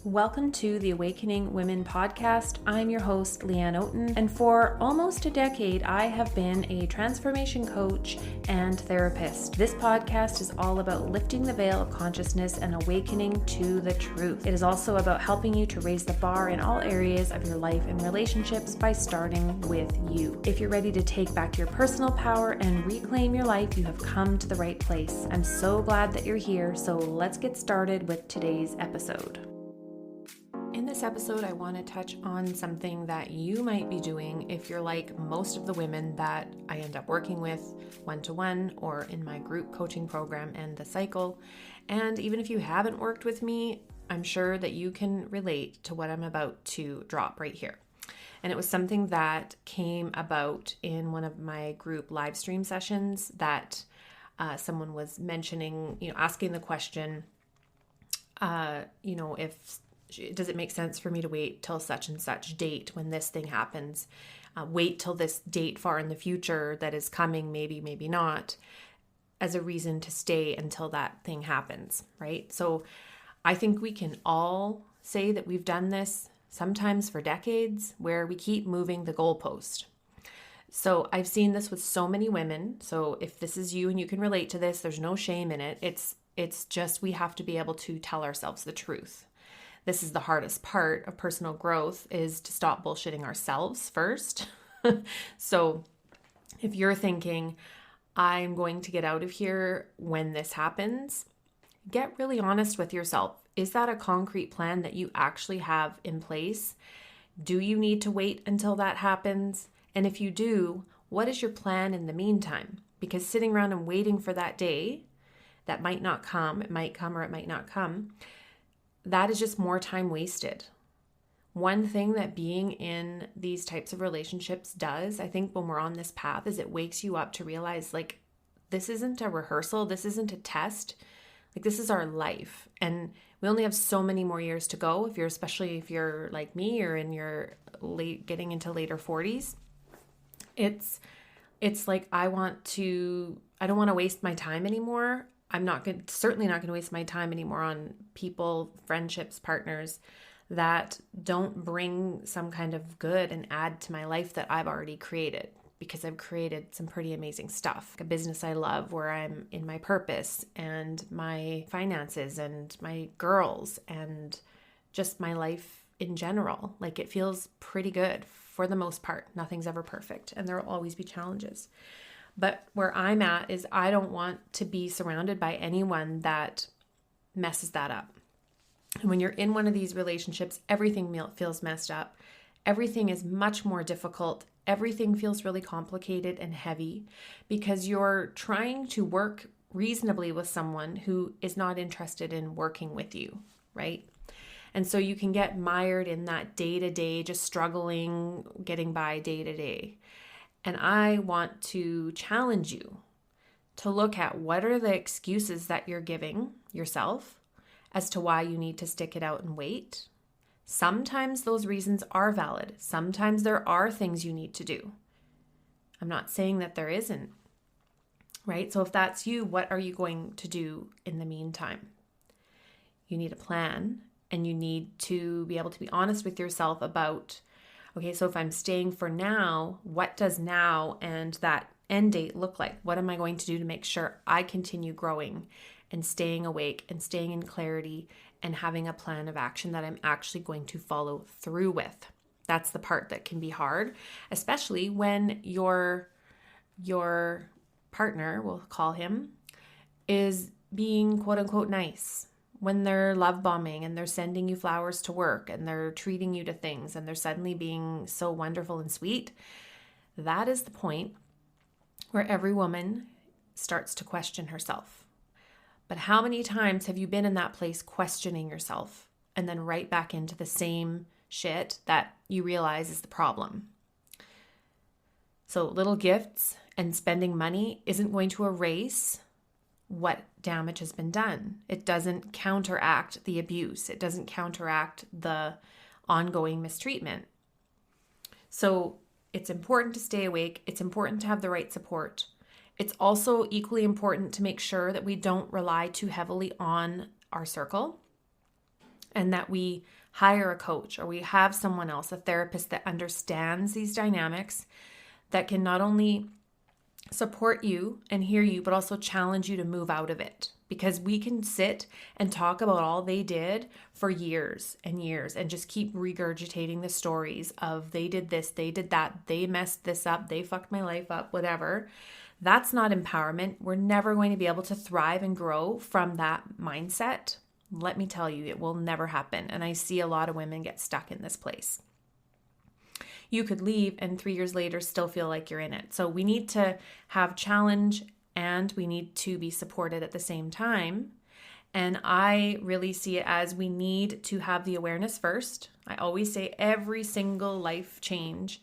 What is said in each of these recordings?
Welcome to the Awakening Women podcast. I'm your host, Leanne Oaten, and for almost a decade, I have been a transformation coach and therapist. This podcast is all about lifting the veil of consciousness and awakening to the truth. It is also about helping you to raise the bar in all areas of your life and relationships by starting with you. If you're ready to take back your personal power and reclaim your life, you have come to the right place. I'm so glad that you're here, so let's get started with today's episode. In this episode, I want to touch on something that you might be doing if you're like most of the women that I end up working with one-to-one or in my group coaching program and the cycle. And even if you haven't worked with me, I'm sure that you can relate to what I'm about to drop right here. And it was something that came about in one of my group live stream sessions that someone was mentioning, asking the question, does it make sense for me to wait till such and such date when this thing happens? Wait till this date far in the future that is coming, maybe not, as a reason to stay until that thing happens, right? So I think we can all say that we've done this sometimes for decades where we keep moving the goalpost. So I've seen this with so many women. So if this is you and you can relate to this, there's no shame in it. It's just we have to be able to tell ourselves the truth. This is the hardest part of personal growth, is to stop bullshitting ourselves first. So if you're thinking, I'm going to get out of here when this happens, get really honest with yourself. Is that a concrete plan that you actually have in place? Do you need to wait until that happens? And if you do, what is your plan in the meantime? Because sitting around and waiting for that day, that might not come, it might come or it might not come, that is just more time wasted. One thing that being in these types of relationships does, I think, when we're on this path, is it wakes you up to realize, like, this isn't a rehearsal, this isn't a test, like, this is our life. And we only have so many more years to go, especially if you're like me or in your getting into later 40s. It's like, I don't want to waste my time anymore. I'm certainly not going to waste my time anymore on people, friendships, partners that don't bring some kind of good and add to my life that I've already created, because I've created some pretty amazing stuff. A business I love where I'm in my purpose and my finances and my girls and just my life in general. Like, it feels pretty good for the most part. Nothing's ever perfect and there will always be challenges. But where I'm at is I don't want to be surrounded by anyone that messes that up. And when you're in one of these relationships, everything feels messed up. Everything is much more difficult. Everything feels really complicated and heavy because you're trying to work reasonably with someone who is not interested in working with you, right? And so you can get mired in that day-to-day, just struggling, getting by day-to-day. And I want to challenge you to look at what are the excuses that you're giving yourself as to why you need to stick it out and wait. Sometimes those reasons are valid. Sometimes there are things you need to do. I'm not saying that there isn't, right? So if that's you, what are you going to do in the meantime? You need a plan, and you need to be able to be honest with yourself about, okay, so if I'm staying for now, what does now and that end date look like? What am I going to do to make sure I continue growing and staying awake and staying in clarity and having a plan of action that I'm actually going to follow through with? That's the part that can be hard, especially when your partner, we'll call him, is being quote unquote nice. When they're love bombing and they're sending you flowers to work and they're treating you to things and they're suddenly being so wonderful and sweet, that is the point where every woman starts to question herself. But how many times have you been in that place questioning yourself and then right back into the same shit that you realize is the problem? So little gifts and spending money isn't going to erase what damage has been done. It doesn't counteract the abuse. It doesn't counteract the ongoing mistreatment. So it's important to stay awake. It's important to have the right support. It's also equally important to make sure that we don't rely too heavily on our circle. and that we hire a coach or we have someone else, a therapist that understands these dynamics, that can not only support you and hear you, but also challenge you to move out of it. Because we can sit and talk about all they did for years and years and just keep regurgitating the stories of they did this, they did that, they messed this up, they fucked my life up, whatever. That's not empowerment. We're never going to be able to thrive and grow from that mindset. Let me tell you, it will never happen. And I see a lot of women get stuck in this place. You could leave and 3 years later still feel like you're in it. So we need to have challenge and we need to be supported at the same time. And I really see it as we need to have the awareness first. I always say every single life change,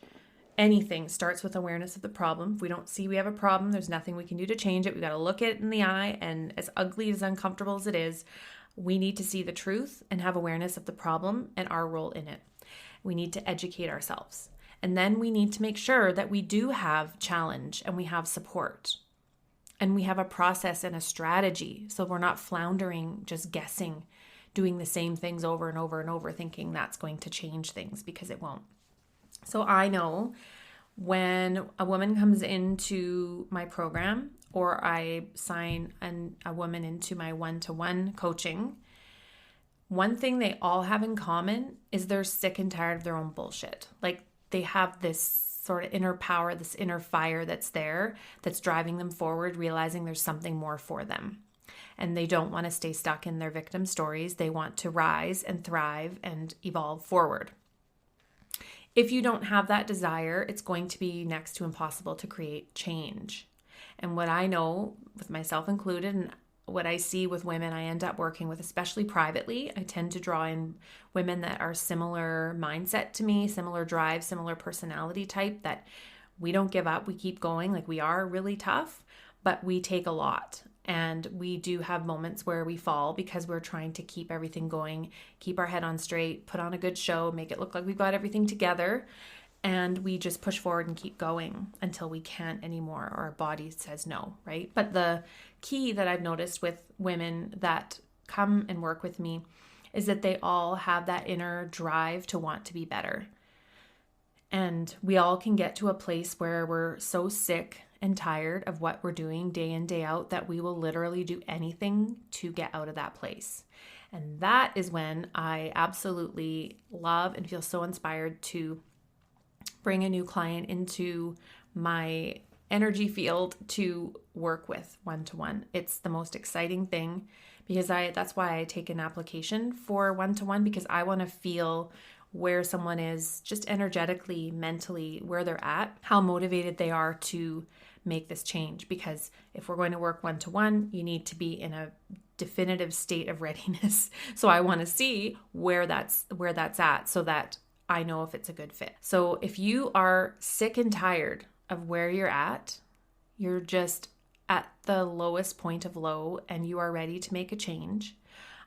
anything starts with awareness of the problem. If we don't see we have a problem, there's nothing we can do to change it. We got to look it in the eye, and as ugly, as uncomfortable as it is, we need to see the truth and have awareness of the problem and our role in it. We need to educate ourselves. And then we need to make sure that we do have challenge and we have support and we have a process and a strategy. So we're not floundering, just guessing, doing the same things over and over and over, thinking that's going to change things, because it won't. So I know when a woman comes into my program or I sign a woman into my one-to-one coaching, one thing they all have in common is they're sick and tired of their own bullshit. Like, they have this sort of inner power, this inner fire that's there, that's driving them forward, realizing there's something more for them. And they don't want to stay stuck in their victim stories. They want to rise and thrive and evolve forward. If you don't have that desire, it's going to be next to impossible to create change. And what I know, with myself included, and what I see with women I end up working with, especially privately, I tend to draw in women that are similar mindset to me, similar drive, similar personality type, that we don't give up, we keep going. Like, we are really tough, but we take a lot. And we do have moments where we fall because we're trying to keep everything going, keep our head on straight, put on a good show, make it look like we've got everything together. And we just push forward and keep going until we can't anymore, or our body says no, right? But the key that I've noticed with women that come and work with me is that they all have that inner drive to want to be better. And we all can get to a place where we're so sick and tired of what we're doing day in, day out, that we will literally do anything to get out of that place. And that is when I absolutely love and feel so inspired to bring a new client into my energy field to work with one-to-one. It's the most exciting thing, because that's why I take an application for one-to-one, because I want to feel where someone is just energetically, mentally, where they're at, how motivated they are to make this change. Because if we're going to work one-to-one, you need to be in a definitive state of readiness. So I want to see where that's at, so that I know if it's a good fit. So if you are sick and tired of where you're at, you're just at the lowest point of low and you are ready to make a change,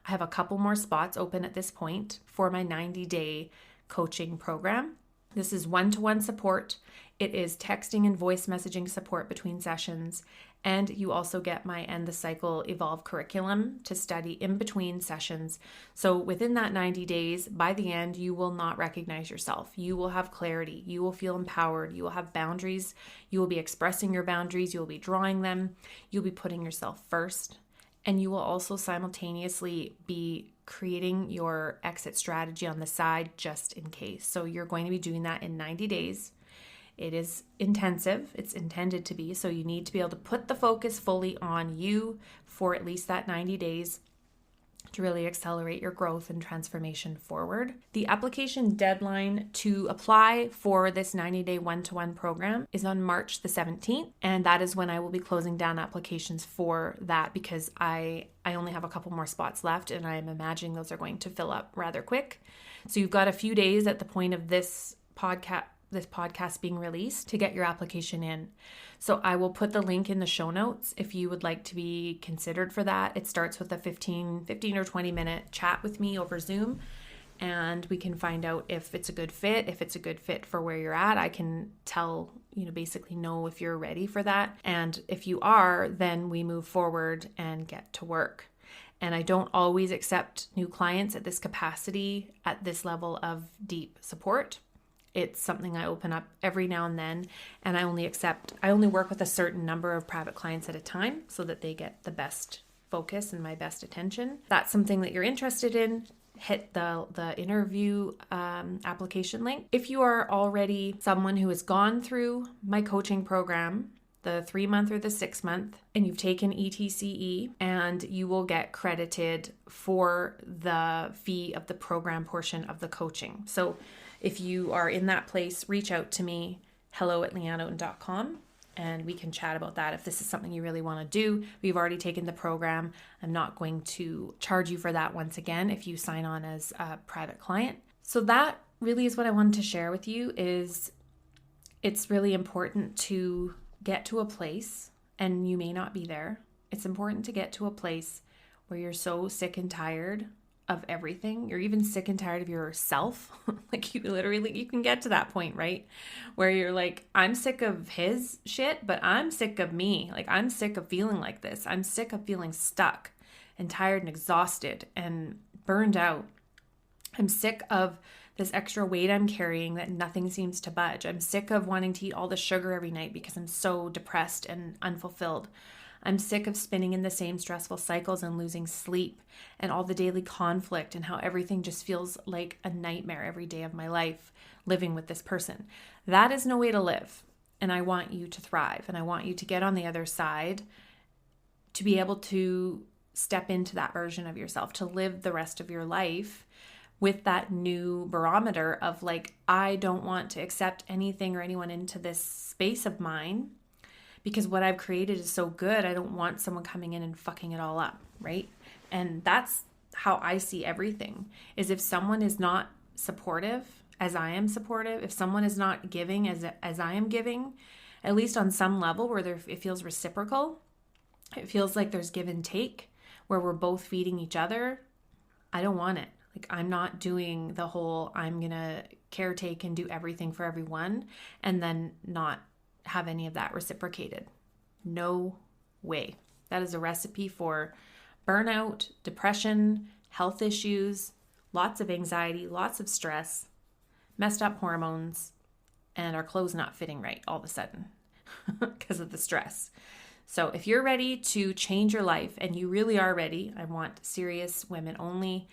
I have a couple more spots open at this point for my 90-day coaching program. This is one-to-one support. It is texting and voice messaging support between sessions. And you also get my End the Cycle Evolve curriculum to study in between sessions. So within that 90 days, by the end, you will not recognize yourself. You will have clarity. You will feel empowered. You will have boundaries. You will be expressing your boundaries. You will be drawing them. You'll be putting yourself first. And you will also simultaneously be creating your exit strategy on the side, just in case. So you're going to be doing that in 90 days. It is intensive. It's intended to be. So you need to be able to put the focus fully on you for at least that 90 days to really accelerate your growth and transformation forward. The application deadline to apply for this 90-day one-to-one program is on March the 17th. And that is when I will be closing down applications for that, because I only have a couple more spots left and I'm imagining those are going to fill up rather quick. So you've got a few days at the point of this podcast being released to get your application in. So I will put the link in the show notes if you would like to be considered for that. It starts with a 15 or 20 minute chat with me over Zoom, and we can find out if it's a good fit. If it's a good fit for where you're at, I can basically know if you're ready for that. And if you are, then we move forward and get to work. And I don't always accept new clients at this capacity, at this level of deep support. It's something I open up every now and then, and I only work with a certain number of private clients at a time so that they get the best focus and my best attention. If that's something that you're interested in, hit the interview application link. If you are already someone who has gone through my coaching program, the 3-month or the 6-month, and you've taken ETCE, and you will get credited for the fee of the program portion of the coaching. So if you are in that place, reach out to me, hello@leanneoten.com, and we can chat about that if this is something you really want to do. We've already taken the program. I'm not going to charge you for that once again if you sign on as a private client. So that really is what I wanted to share with you. Is it's really important to get to a place, and you may not be there. It's important to get to a place where you're so sick and tired of everything. You're even sick and tired of yourself. Like you can get to that point, right? Where you're like, I'm sick of his shit, but I'm sick of me. Like I'm sick of feeling like this. I'm sick of feeling stuck and tired and exhausted and burned out. I'm sick of this extra weight I'm carrying that nothing seems to budge. I'm sick of wanting to eat all the sugar every night because I'm so depressed and unfulfilled. I'm sick of spinning in the same stressful cycles and losing sleep and all the daily conflict and how everything just feels like a nightmare every day of my life living with this person. That is no way to live. And I want you to thrive, and I want you to get on the other side to be able to step into that version of yourself, to live the rest of your life with that new barometer of like, I don't want to accept anything or anyone into this space of mine because what I've created is so good. I don't want someone coming in and fucking it all up, right? And that's how I see everything, is if someone is not supportive as I am supportive, if someone is not giving as I am giving, at least on some level where it feels reciprocal, it feels like there's give and take, where we're both feeding each other, I don't want it. Like I'm not doing the whole, I'm going to caretake and do everything for everyone and then not have any of that reciprocated. No way. That is a recipe for burnout, depression, health issues, lots of anxiety, lots of stress, messed up hormones, and our clothes not fitting right all of a sudden because of the stress. So if you're ready to change your life, and you really are ready, I want serious women only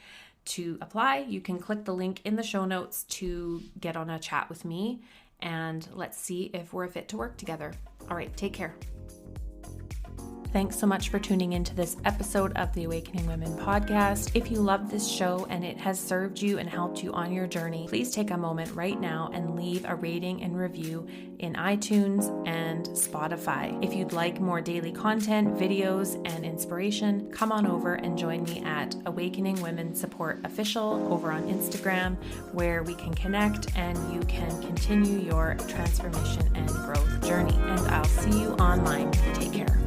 to apply. You can click the link in the show notes to get on a chat with me, and let's see if we're a fit to work together. All right, take care. Thanks so much for tuning into this episode of the Awakening Women podcast. If you love this show and it has served you and helped you on your journey, please take a moment right now and leave a rating and review in iTunes and Spotify. If you'd like more daily content, videos, and inspiration, come on over and join me at Awakening Women Support Official over on Instagram, where we can connect and you can continue your transformation and growth journey. And I'll see you online. Take care.